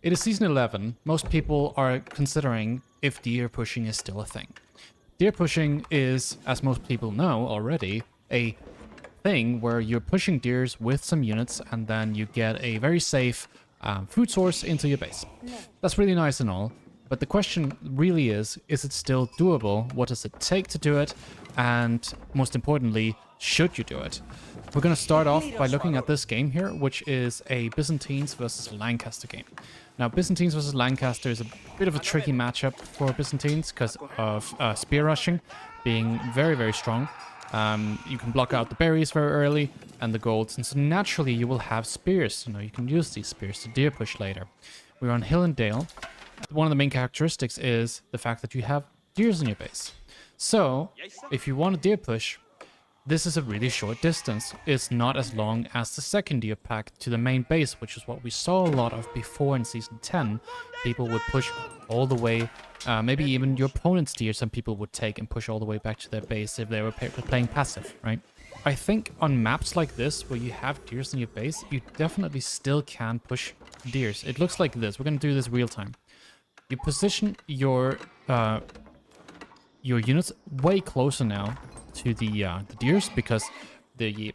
It is season 11. Most people are considering if deer pushing is still a thing. Deer pushing is, as most people know already, a thing where you're pushing deers with some units and then you get a very safe food source into your base. That's really nice and all, but the question really is it still doable? What does it take to do it? And most importantly, should you do it? We're going to start off by looking at this game here, which is a Byzantines versus Lancaster game. Now, Byzantines versus Lancaster is a bit of a tricky matchup for Byzantines because of spear rushing being very, very strong. You can block out the berries very early and the golds, and so naturally you will have spears. You can use these spears to deer push later. We're on Hill and Dale. One of the main characteristics is the fact that you have deers in your base. So, if you want a deer push, this is a really short distance. It's not as long as the second deer pack to the main base, which is what we saw a lot of before in Season 10. People would push all the way, maybe even your opponent's deer, some people would take and push all the way back to their base if they were playing passive, right? I think on maps like this, where you have deers in your base, you definitely still can push deers. It looks like this. We're going to do this real time. You position your units way closer now to the deers, because the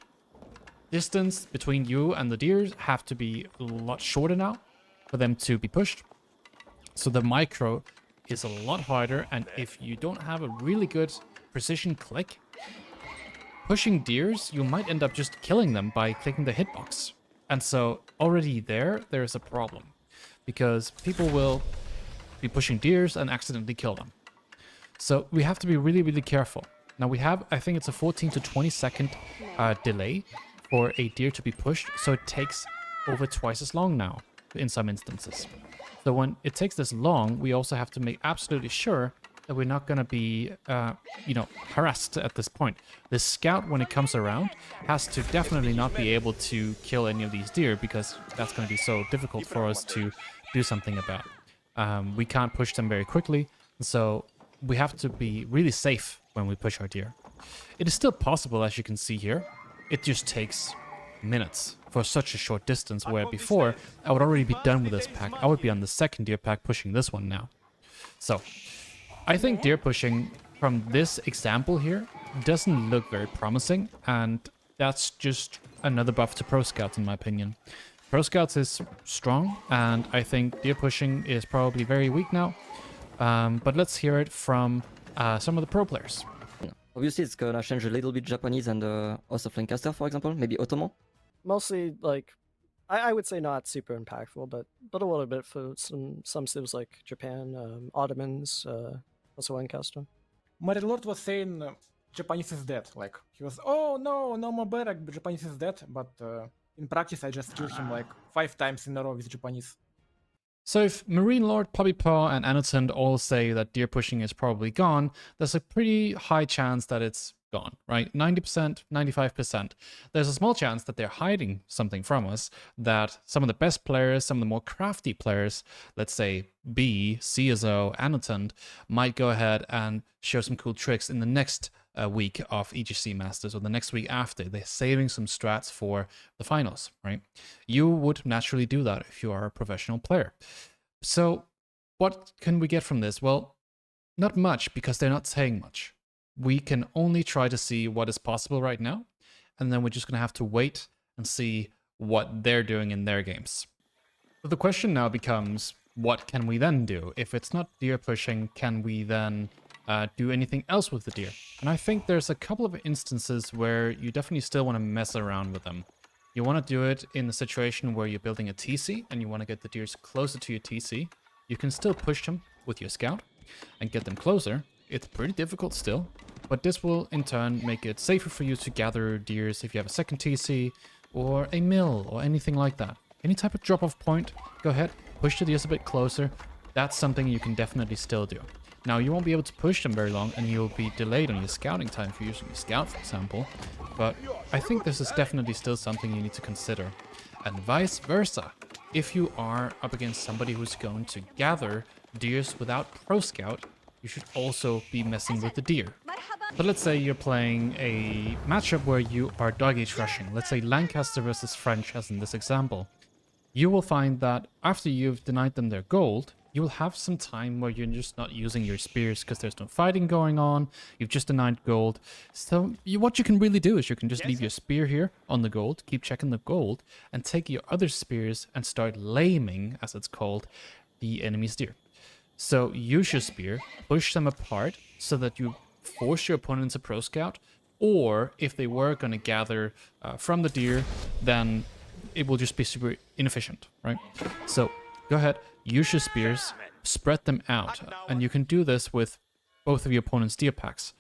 distance between you and the deers have to be a lot shorter now for them to be pushed. So the micro is a lot harder, and if you don't have a really good precision click, pushing deers, you might end up just killing them by clicking the hitbox. And so already there's a problem, because people will be pushing deers and accidentally kill them. So we have to be really, really careful. Now we have, I think it's a 14 to 20 second delay for a deer to be pushed, so it takes over twice as long now in some instances. So when it takes this long, we also have to make absolutely sure that we're not going to be, harassed at this point. The scout, when it comes around, has to definitely not be able to kill any of these deer, because that's going to be so difficult for us to do something about. We can't push them very quickly, so we have to be really safe when we push our deer. It is still possible, as you can see here. It just takes minutes for such a short distance, where before I would already be done with this pack. I would be on the second deer pack pushing this one now. So I think deer pushing from this example here doesn't look very promising, and that's just another buff to Pro Scouts in my opinion. Pro Scouts is strong, and I think deer pushing is probably very weak now. But let's hear it from some of the pro players. Obviously, it's gonna change a little bit Japanese and House of Lancaster, for example, maybe Ottoman. Mostly, like, I would say not super impactful, but a little bit for some civs like Japan, Ottomans, also Lancaster. Marilord was saying Japanese is dead. Like, he was, oh no, no more barrack, Japanese is dead. But in practice, I just killed him like 5 times in a row with Japanese. So if Marine Lord, Puppy Paw, and Anotund all say that deer pushing is probably gone, there's a pretty high chance that it's gone, right? 90%, 95%. There's a small chance that they're hiding something from us, that some of the best players, some of the more crafty players, let's say B, CSO, Anotund, might go ahead and show some cool tricks in the next week of EGC Masters, or the next week after. They're saving some strats for the finals, right? You would naturally do that if you are a professional player. So what can we get from this? Well, not much, because they're not saying much. We can only try to see what is possible right now, and then we're just going to have to wait and see what they're doing in their games. So the question now becomes, what can we then do? If it's not deer pushing, can we then do anything else with the deer? And I think there's a couple of instances where you definitely still want to mess around with them. You want to do it in the situation where you're building a TC and you want to get the deers closer to your TC. You can still push them with your scout and get them closer. It's pretty difficult still, but this will in turn make it safer for you to gather deers if you have a second TC or a mill or anything like that. Any type of drop-off point, go ahead, push the deers a bit closer. That's something you can definitely still do. Now, you won't be able to push them very long, and you'll be delayed on your scouting time for using your scout, for example. But I think this is definitely still something you need to consider. And vice versa. If you are up against somebody who's going to gather deers without Pro Scout, you should also be messing with the deer. But let's say you're playing a matchup where you are dog age rushing. Let's say Lancaster versus French, as in this example. you will find that after you've denied them their gold, you will have some time where you're just not using your spears because there's no fighting going on. You've just denied gold. So what you can really do is you can just leave your spear here on the gold, keep checking the gold, and take your other spears and start laming, as it's called, the enemy's deer. So use your spear, push them apart so that you force your opponent into pro scout, or if they were going to gather from the deer, then it will just be super inefficient, right? So go ahead, use your spears, spread them out, and you can do this with both of your opponent's deer packs.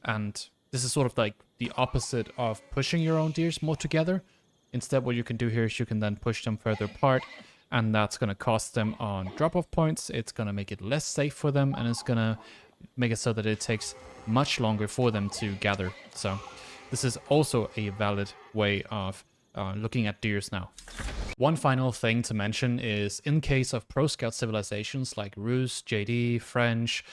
And this is sort of like the opposite of pushing your own deers more together. Instead, what you can do here is you can then push them further apart, and that's going to cost them on drop-off points. It's going to make it less safe for them, and it's going to make it so that it takes much longer for them to gather. So this is also a valid way of looking at deers now. One final thing to mention is in case of pro scout civilizations like Rus, JD, French,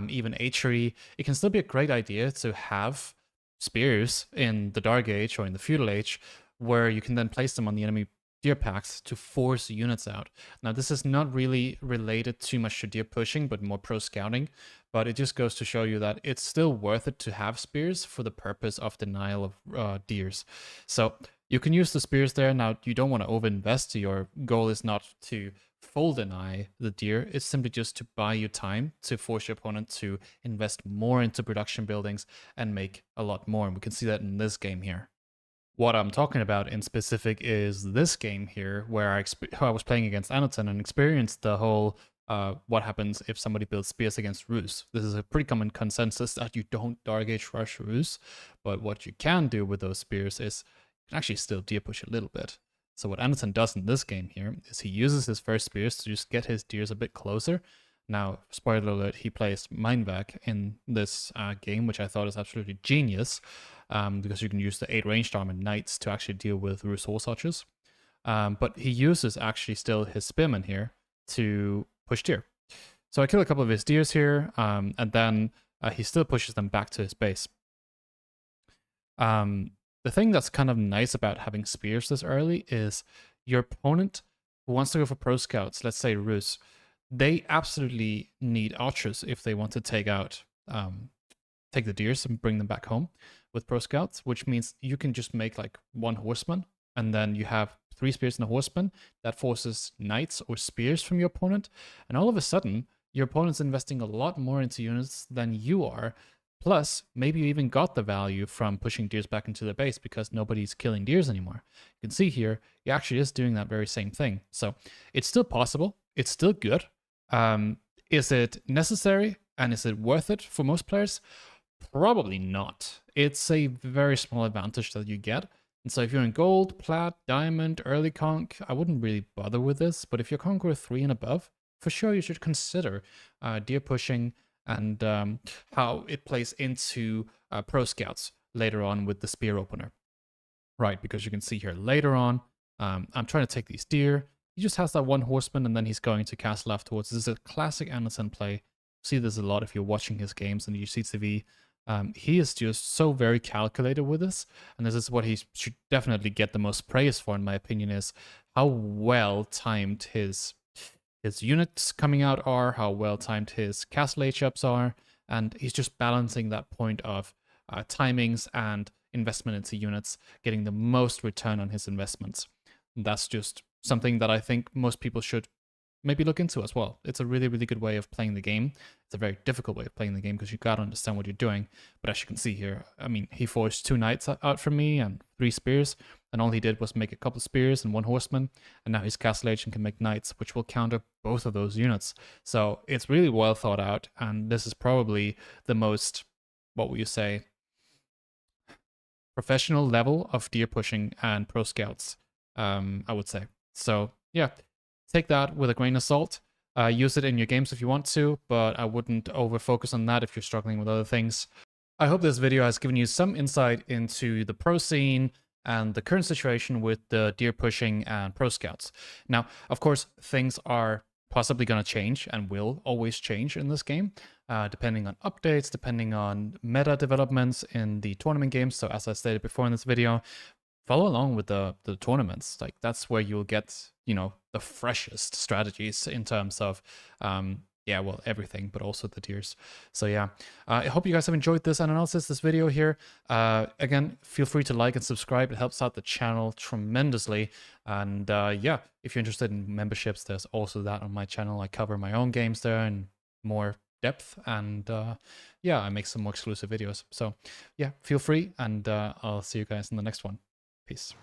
even Atri, it can still be a great idea to have spears in the Dark Age or in the Feudal Age where you can then place them on the enemy deer packs to force units out. Now this is not really related too much to deer pushing, but more pro scouting, but it just goes to show you that it's still worth it to have spears for the purpose of denial of deers. So you can use the spears there. Now you don't want to overinvest. Your goal is not to full deny the deer, it's simply just to buy you time to force your opponent to invest more into production buildings and make a lot more, and we can see that in this game here. What I'm talking about in specific is this game here, where I was playing against Anatan and experienced the whole what happens if somebody builds spears against Rus. This is a pretty common consensus that you don't Dark Age rush Rus, but what you can do with those spears is you can actually still deer push a little bit. So what Anatan does in this game here is he uses his first spears to just get his deers a bit closer. Now, spoiler alert, he plays Mindvac in this game, which I thought is absolutely genius, because you can use the 8 ranged armored knights to actually deal with Rus horse archers. But he uses actually still his spearmen here to push deer. So I kill a couple of his deers here, and then he still pushes them back to his base. The thing that's kind of nice about having spears this early is your opponent who wants to go for pro scouts, let's say Rus, they absolutely need archers if they want to take the deers and bring them back home with pro scouts, which means you can just make like 1 horseman, and then you have 3 spears and a horseman that forces knights or spears from your opponent, and all of a sudden your opponent's investing a lot more into units than you are. Plus, maybe you even got the value from pushing deers back into the base because nobody's killing deers anymore. You can see here, he actually is doing that very same thing. So it's still possible. It's still good. Is it necessary and is it worth it for most players? Probably not. It's a very small advantage that you get. And so if you're in gold, plat, diamond, early conk, I wouldn't really bother with this. But if you're conqueror 3 and above, for sure you should consider deer pushing and how it plays into pro scouts later on with the spear opener. Right, because you can see here later on, I'm trying to take these deer. He just has that 1 horseman and then he's going to castle afterwards. This is a classic Anderson play. You see this a lot if you're watching his games and you see TV. He is just so very calculated with this, and this is what he should definitely get the most praise for, in my opinion, is how well timed his units coming out are, how well timed his castle H-ups are, and he's just balancing that point of timings and investment into units, getting the most return on his investments. And that's just something that I think most people should maybe look into as well. It's a really, really good way of playing the game. It's a very difficult way of playing the game because you gotta understand what you're doing. But as you can see here, I mean, he forced 2 knights out from me and 3 spears, and all he did was make a couple spears and 1 horseman, and now his castle agent can make knights, which will counter both of those units. So it's really well thought out, and this is probably the most, what would you say, professional level of deer pushing and pro scouts, I would say. So yeah, take that with a grain of salt. Use it in your games if you want to, but I wouldn't over focus on that if you're struggling with other things. I hope this video has given you some insight into the pro scene and the current situation with the deer pushing and pro scouts. Now, of course, things are possibly going to change and will always change in this game, depending on updates, depending on meta developments in the tournament games. So as I stated before in this video, follow along with the tournaments. Like that's where you'll get, you know, the freshest strategies in terms of yeah, well, everything, but also the tiers. So yeah, I hope you guys have enjoyed this analysis, this video here. Again, feel free to like and subscribe. It helps out the channel tremendously. And yeah, if you're interested in memberships, there's also that on my channel. I cover my own games there in more depth. And yeah, I make some more exclusive videos. So yeah, feel free. And I'll see you guys in the next one. Peace.